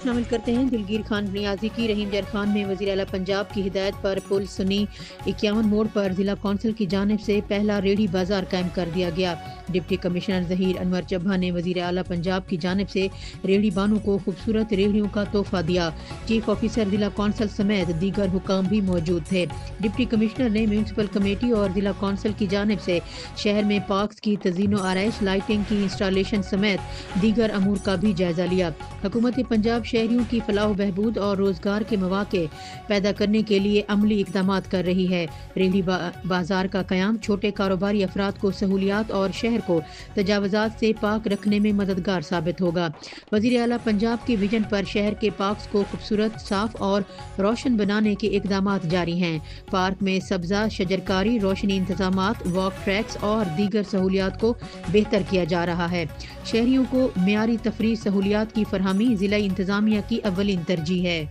شامل کرتے ہیں۔ دلگیر خان نیازی کی رحیم جر خان میں وزیر اعلیٰ پنجاب کی ہدایت پر پل سنی 51 موڑ پر ضلع کونسل کی جانب سے پہلا ریڑھی بازار قائم کر دیا گیا۔ ڈپٹی کمشنر ظہیر انور چبھا نے وزیر اعلیٰ پنجاب کی جانب سے ریڑھی بانوں کو خوبصورت ریڑھیوں کا تحفہ دیا۔ چیف آفیسر ضلع کونسل سمیت دیگر حکام بھی موجود تھے۔ ڈپٹی کمشنر نے میونسپل کمیٹی اور ضلع کونسل کی جانب سے شہر میں پارکس کی تزئین و آرائش، لائٹنگ کی انسٹالیشن سمیت دیگر امور کا بھی جائزہ لیا۔ حکومت پنجاب شہریوں کی فلاح و بہبود اور روزگار کے مواقع پیدا کرنے کے لیے عملی اقدامات کر رہی ہے۔ ریڑھی بازار کا قیام چھوٹے کاروباری افراد کو سہولیات اور شہر کو تجاوزات سے پاک رکھنے میں مددگار ثابت ہوگا۔ وزیر اعلیٰ پنجاب کے ویژن پر شہر کے پارکس کو خوبصورت، صاف اور روشن بنانے کے اقدامات جاری ہیں۔ پارک میں سبزہ شجرکاری، روشنی انتظامات، واک ٹریکس اور دیگر سہولیات کو بہتر کیا جا رہا ہے۔ شہریوں کو معیاری تفریح سہولیات کی فراہمی ضلعی انتظامیہ کی اولین ترجیح ہے۔